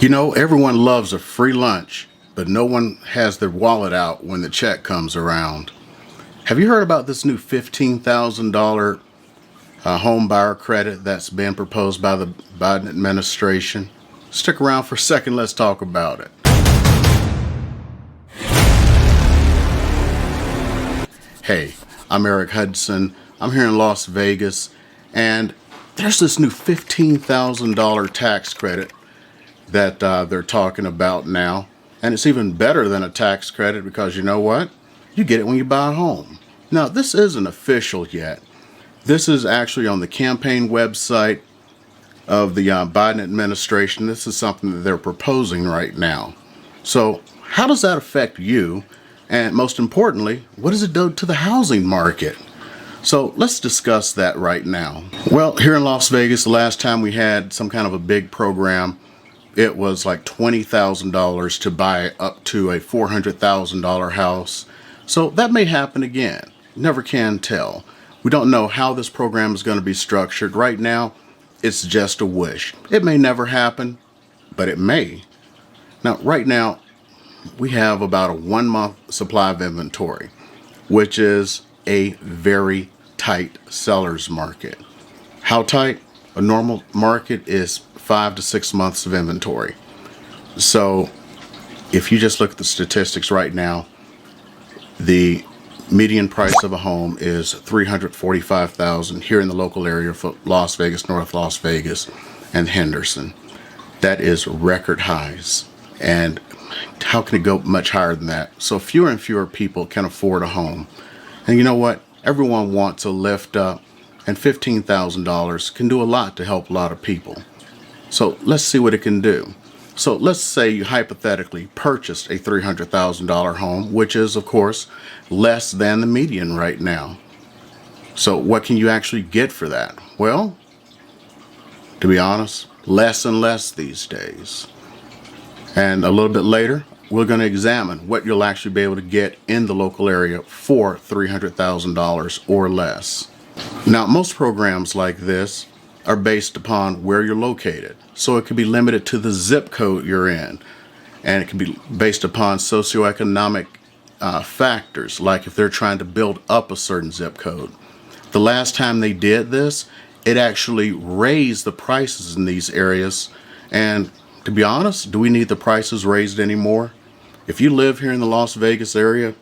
You know, everyone loves a free lunch, but no one has their wallet out when the check comes around. Have you heard about this new $15,000 home buyer credit that's been proposed by the Biden administration? Stick around for a second, let's talk about it. Hey, I'm Eric Hudson. I'm here in Las Vegas, and there's this new $15,000 tax credit that they're talking about now. And it's even better than a tax credit because you know what? You get it when you buy a home. Now, this isn't official yet. This is actually on the campaign website of the Biden administration. This is something that they're proposing right now. So how does that affect you? And most importantly, what does it do to the housing market? So let's discuss that right now. Well, here in Las Vegas, the last time we had some kind of a big program, it was like $20,000 to buy up to a $400,000 house. So that may happen again. Never can tell. We don't know how this program is going to be structured. Right now, it's just a wish. It may never happen, but it may. Now, right now, we have about a 1-month supply of inventory, which is a very tight seller's market. How tight? A normal market is 5 to 6 months of inventory. So if you just look at the statistics right now, the median price of a home is $345,000 here in the local area for Las Vegas, North Las Vegas, and Henderson. That is record highs. And how can it go much higher than that? So fewer and fewer people can afford a home. And you know what? Everyone wants a lift up, and $15,000 can do a lot to help a lot of people. So let's see what it can do. So let's say you hypothetically purchased a $300,000 home, which is of course less than the median right now. So what can you actually get for that? Well, to be honest, less and less these days. And a little bit later, we're going to examine what you'll actually be able to get in the local area for $300,000 or less. Now, most programs like this are based upon where you're located. So it can be limited to the zip code you're in. And it can be based upon socioeconomic factors, like if they're trying to build up a certain zip code. The last time they did this, it actually raised the prices in these areas. And to be honest, do we need the prices raised anymore? If you live here in the Las Vegas area,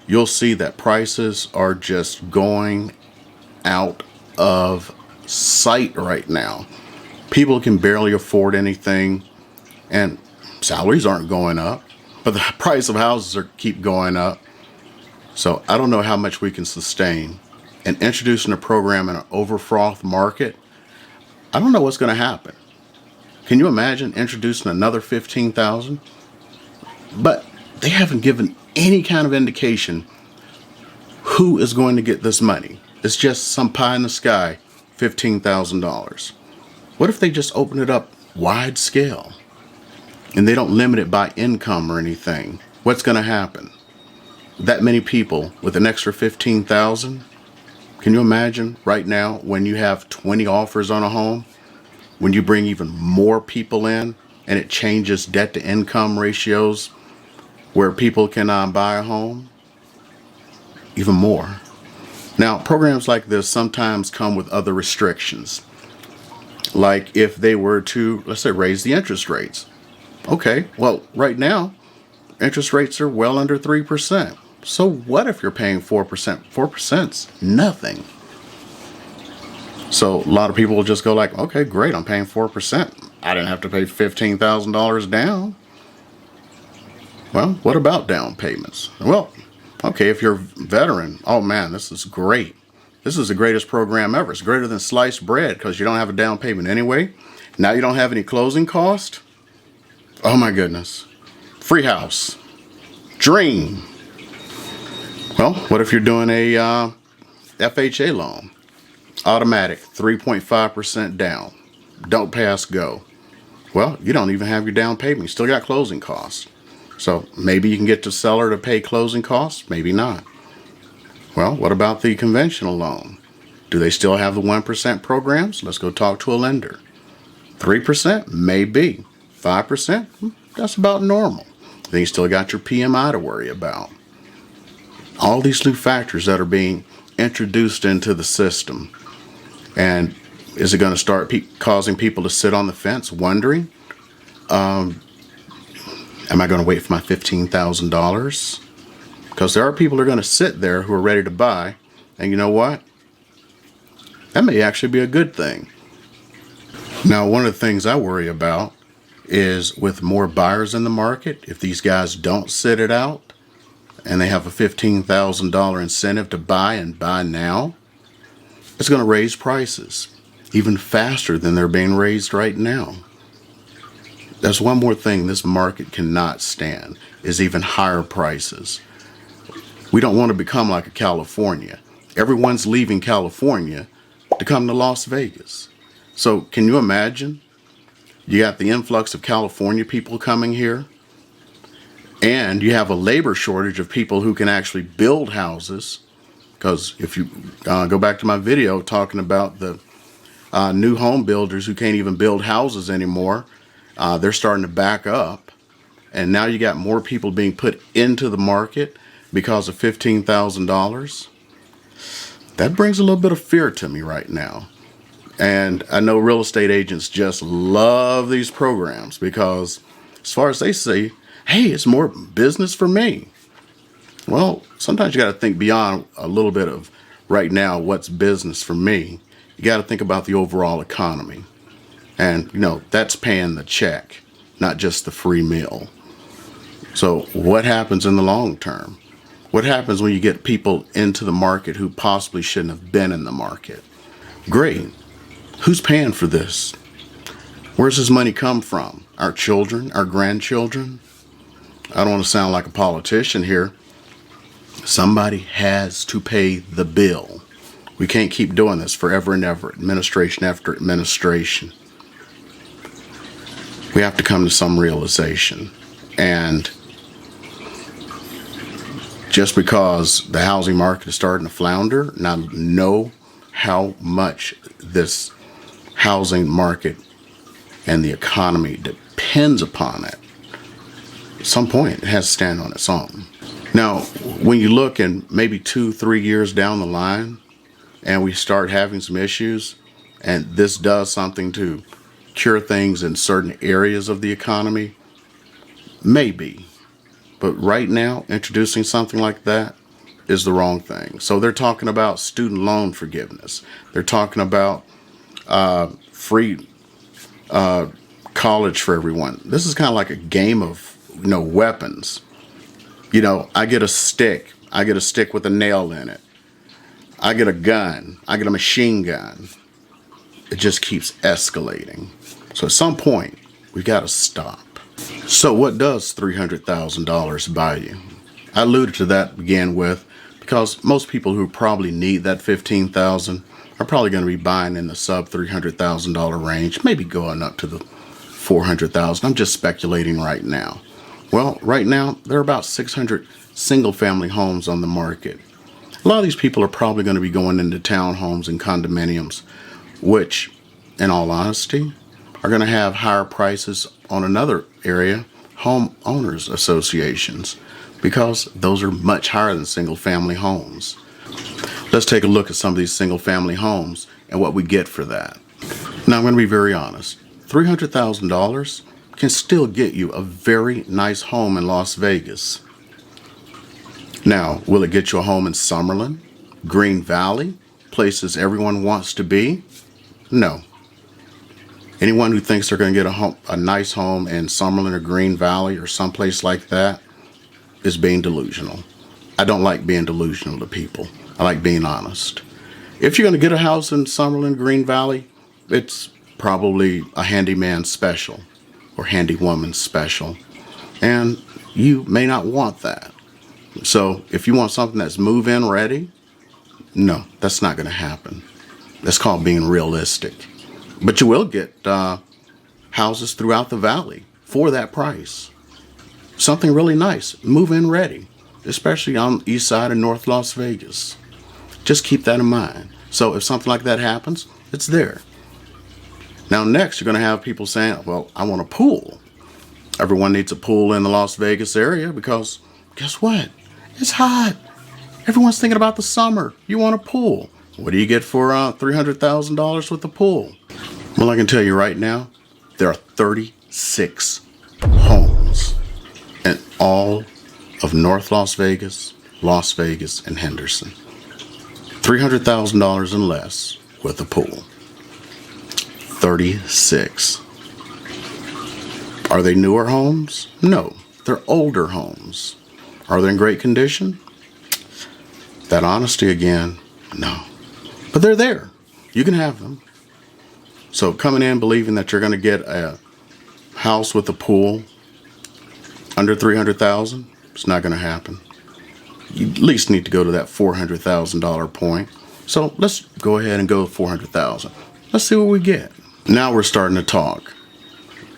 you'll see that prices are just going out of sight right now. People can barely afford anything, and salaries aren't going up, but the price of houses keep going up. So I don't know how much we can sustain. And introducing a program in an overfrothed market, I don't know what's going to happen. Can you imagine introducing another 15,000? But they haven't given any kind of indication who is going to get this money. It's just some pie in the sky, $15,000. What if they just open it up wide scale and they don't limit it by income or anything? What's going to happen? That many people with an extra 15,000? Can you imagine right now when you have 20 offers on a home? When you bring even more people in and it changes debt to income ratios where people can buy a home? Even more. Now, programs like this sometimes come with other restrictions. Like if they were to, let's say, raise the interest rates. Okay, well, right now, interest rates are well under 3%. So what if you're paying 4%? 4%'s nothing. So a lot of people will just go like, okay, great, I'm paying 4%. I didn't have to pay $15,000 down. Well, what about down payments? Well, okay, if you're a veteran, oh man, this is great. This is the greatest program ever. It's greater than sliced bread because you don't have a down payment anyway. Now you don't have any closing cost. Oh my goodness. Free house. Dream. Well, what if you're doing a FHA loan? Automatic, 3.5% down. Don't pass go. Well, you don't even have your down payment. You still got closing costs. So maybe you can get the seller to pay closing costs, maybe not. Well, what about the conventional loan? Do they still have the 1% programs? Let's go talk to a lender. 3%? Maybe. 5%, that's about normal. Then you still got your PMI to worry about. All these new factors that are being introduced into the system. And is it going to start causing people to sit on the fence wondering, am I going to wait for my $15,000? Because there are people who are going to sit there who are ready to buy. And you know what? That may actually be a good thing. Now, one of the things I worry about is with more buyers in the market, if these guys don't sit it out and they have a $15,000 incentive to buy and buy now, it's going to raise prices even faster than they're being raised right now. That's one more thing this market cannot stand, is even higher prices. We don't want to become like a California. Everyone's leaving California to come to Las Vegas. So can you imagine? You got the influx of California people coming here, and you have a labor shortage of people who can actually build houses. Because if you go back to my video talking about the new home builders who can't even build houses anymore, they're starting to back up. And now you got more people being put into the market because of $15,000. That brings a little bit of fear to me right now. And I know real estate agents just love these programs because as far as they say, hey, it's more business for me. Well, sometimes you got to think beyond a little bit of right now, what's business for me. You got to think about the overall economy. And, that's paying the check, not just the free meal. So what happens in the long term? What happens when you get people into the market who possibly shouldn't have been in the market? Great. Who's paying for this? Where's this money come from? Our children, our grandchildren? I don't want to sound like a politician here. Somebody has to pay the bill. We can't keep doing this forever and ever, administration after administration. We have to come to some realization. And just because the housing market is starting to flounder, and I know how much this housing market and the economy depends upon it, at some point it has to stand on its own. Now, when you look in maybe 2-3 years down the line and we start having some issues and this does something to cure things in certain areas of the economy, maybe. But right now, introducing something like that is the wrong thing. So they're talking about student loan forgiveness. They're talking about free college for everyone. This is kind of like a game of weapons. I get a stick. I get a stick with a nail in it. I get a gun. I get a machine gun. It just keeps escalating. So at some point, we got to stop. So what does $300,000 buy you? I alluded to that to begin with because most people who probably need that $15,000 are probably going to be buying in the sub $300,000 range, maybe going up to the $400,000. I'm just speculating right now. Well, right now, there are about 600 single-family homes on the market. A lot of these people are probably going to be going into townhomes and condominiums, which, in all honesty, are going to have higher prices on another area, homeowners associations, because those are much higher than single-family homes. Let's take a look at some of these single-family homes and what we get for that. Now, I'm going to be very honest. $300,000 can still get you a very nice home in Las Vegas. Now, will it get you a home in Summerlin, Green Valley, places everyone wants to be? No. Anyone who thinks they're going to get a nice home in Summerlin or Green Valley or someplace like that is being delusional. I don't like being delusional to people. I like being honest. If you're going to get a house in Summerlin, Green Valley, it's probably a handyman special or handywoman special. And you may not want that. So if you want something that's move-in ready, no, that's not going to happen. That's called being realistic. But you will get houses throughout the valley for that price. Something really nice, move-in ready, especially on the east side of North Las Vegas. Just keep that in mind. So if something like that happens, it's there. Now next, you're going to have people saying, well, I want a pool. Everyone needs a pool in the Las Vegas area because guess what? It's hot. Everyone's thinking about the summer. You want a pool. What do you get for $300,000 with a pool? Well, I can tell you right now, there are 36 homes in all of North Las Vegas, and Henderson. $300,000 and less with a pool. 36. Are they newer homes? No, they're older homes. Are they in great condition? That honesty again, no. But they're there. You can have them. So coming in believing that you're going to get a house with a pool under $300,000, it's not going to happen. You at least need to go to that $400,000 point. So let's go ahead and go $400,000. Let's see what we get. Now we're starting to talk.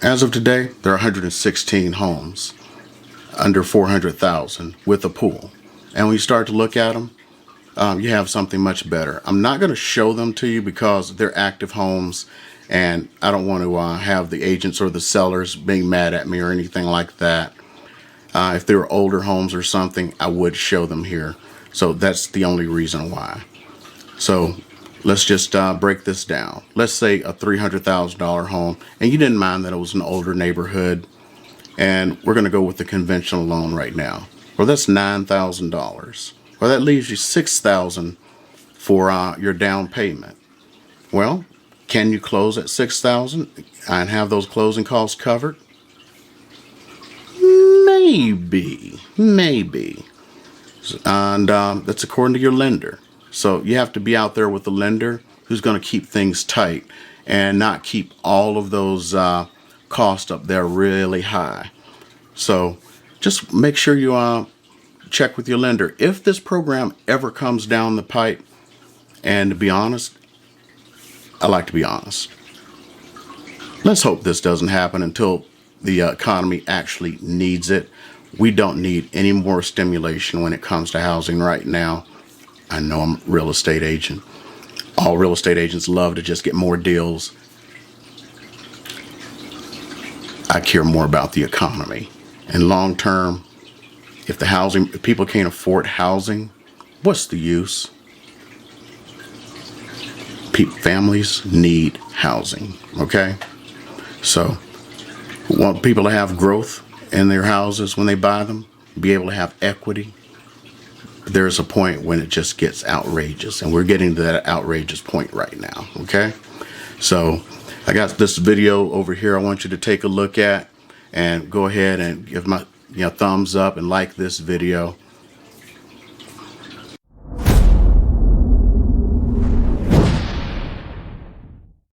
As of today, there are 116 homes under $400,000 with a pool. And when you start to look at them, you have something much better. I'm not going to show them to you because they're active homes, and I don't want to have the agents or the sellers being mad at me or anything like that. If they were older homes or something, I would show them here. So that's the only reason why. So let's just break this down. Let's say a $300,000 home, and you didn't mind that it was an older neighborhood, and we're going to go with the conventional loan right now. Well, that's $9,000. Well, that leaves you $6,000 for your down payment. Well, can you close at $6,000 and have those closing costs covered? Maybe. And that's according to your lender. So you have to be out there with a lender who's going to keep things tight and not keep all of those costs up there really high. So just make sure you check with your lender. If this program ever comes down the pipe, and to be honest, I like to be honest. Let's hope this doesn't happen until the economy actually needs it. We don't need any more stimulation when it comes to housing right now. I know I'm a real estate agent. All real estate agents love to just get more deals. I care more about the economy. And long term, if people can't afford housing, what's the use? Families need housing, okay? So we want people to have growth in their houses when they buy them, be able to have equity. There's a point when it just gets outrageous, and we're getting to that outrageous point right now, okay? So I got this video over here I want you to take a look at, and go ahead and give my thumbs up and like this video.